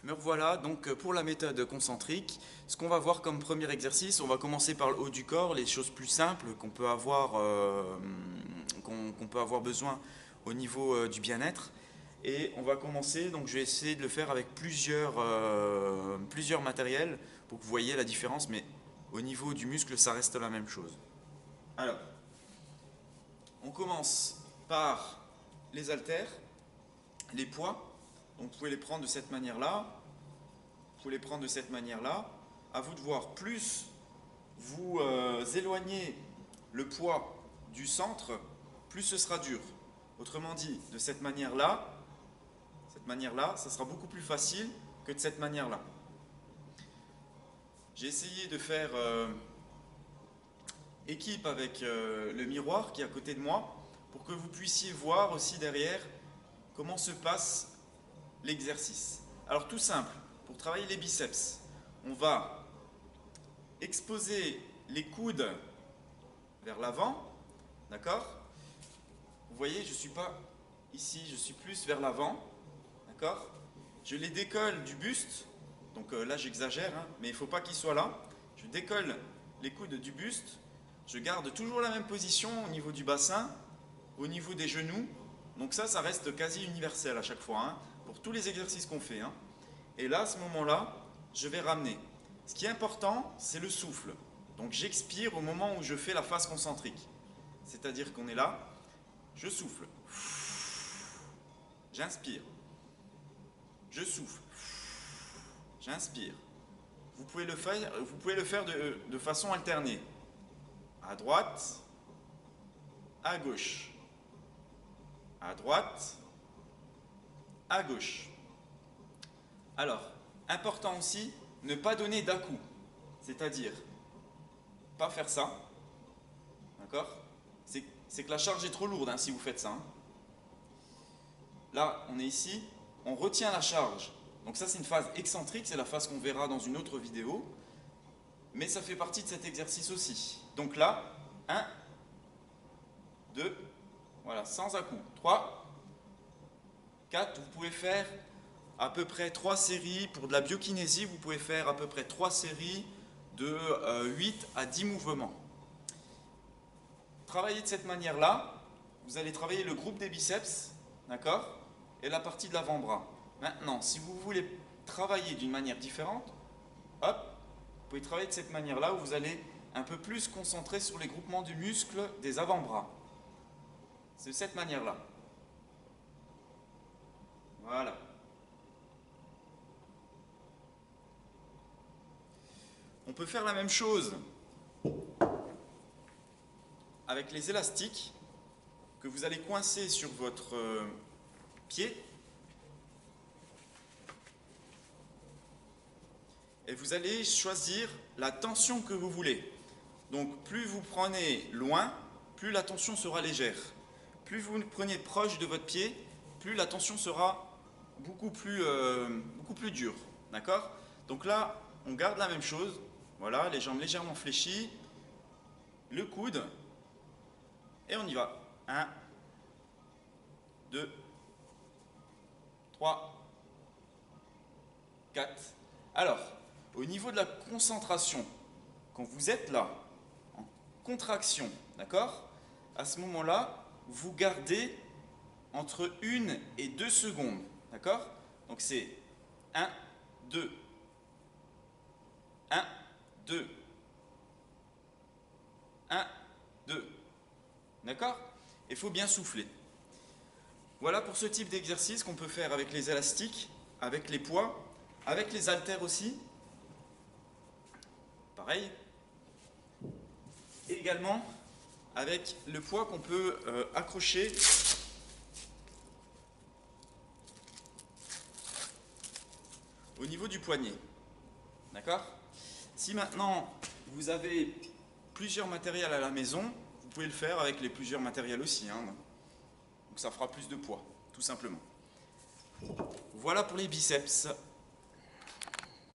Me revoilà donc pour la méthode concentrique. Ce qu'on va voir comme premier exercice, on va commencer par le haut du corps, les choses plus simples qu'on peut avoir besoin au niveau du bien-être. Et on va commencer, donc je vais essayer de le faire avec plusieurs matériels pour que vous voyez la différence, mais au niveau du muscle, ça reste la même chose. Alors, on commence par les haltères, les poids. Donc vous pouvez les prendre de cette manière-là. Vous pouvez les prendre de cette manière-là. À vous de voir. Plus vous éloignez le poids du centre, plus ce sera dur. Autrement dit, de cette manière-là, ça sera beaucoup plus facile que de cette manière-là. J'ai essayé de faire équipe avec le miroir qui est à côté de moi pour que vous puissiez voir aussi derrière comment se passe l'exercice. Alors tout simple, pour travailler les biceps, on va exposer les coudes vers l'avant, d'accord? Vous voyez, je ne suis pas ici, je suis plus vers l'avant, d'accord? Je les décolle du buste, donc là j'exagère, hein, mais il ne faut pas qu'ils soient là. Je décolle les coudes du buste, je garde toujours la même position au niveau du bassin, au niveau des genoux, donc ça reste quasi universel à chaque fois, hein, pour tous les exercices qu'on fait. Hein. Et là, à ce moment-là, je vais ramener. Ce qui est important, c'est le souffle. Donc j'expire au moment où je fais la phase concentrique. C'est-à-dire qu'on est là, je souffle. J'inspire. Je souffle. J'inspire. Vous pouvez le faire de façon alternée. À droite, à gauche. À droite, à gauche. Alors, important aussi, ne pas donner d'à-coup. C'est-à-dire, pas faire ça. D'accord? C'est que la charge est trop lourde hein, si vous faites ça. Hein. Là, on est ici, on retient la charge. Donc ça, c'est une phase excentrique, c'est la phase qu'on verra dans une autre vidéo. Mais ça fait partie de cet exercice aussi. Donc là, 1, 2, voilà, sans à-coup. 3, 4, vous pouvez faire à peu près 3 séries. Pour de la biokinésie, vous pouvez faire à peu près 3 séries de 8 à 10 mouvements. Travaillez de cette manière-là, vous allez travailler le groupe des biceps, d'accord? Et la partie de l'avant-bras. Maintenant, si vous voulez travailler d'une manière différente, hop, vous pouvez travailler de cette manière-là où vous allez un peu plus concentrer sur les groupements du muscle des avant-bras. C'est de cette manière-là. Voilà. On peut faire la même chose avec les élastiques que vous allez coincer sur votre pied et vous allez choisir la tension que vous voulez. Donc plus vous prenez loin, plus la tension sera légère. Plus vous prenez proche de votre pied, plus la tension sera beaucoup plus dure. D'accord? Donc là, on garde la même chose. Voilà, les jambes légèrement fléchies, le coude, et on y va. 1, 2, 3, 4. Alors, au niveau de la concentration, quand vous êtes là, en contraction, d'accord? À ce moment-là, vous gardez entre 1 et 2 secondes, d'accord? Donc c'est 1, 2, 1, 2, 1, 2, d'accord? Il faut bien souffler. Voilà pour ce type d'exercice qu'on peut faire avec les élastiques, avec les poids, avec les haltères aussi. Pareil. Et également avec le poids qu'on peut accrocher au niveau du poignet. D'accord? Si maintenant vous avez plusieurs matériels à la maison, vous pouvez le faire avec les plusieurs matériels aussi. Hein. Donc ça fera plus de poids, tout simplement. Voilà pour les biceps.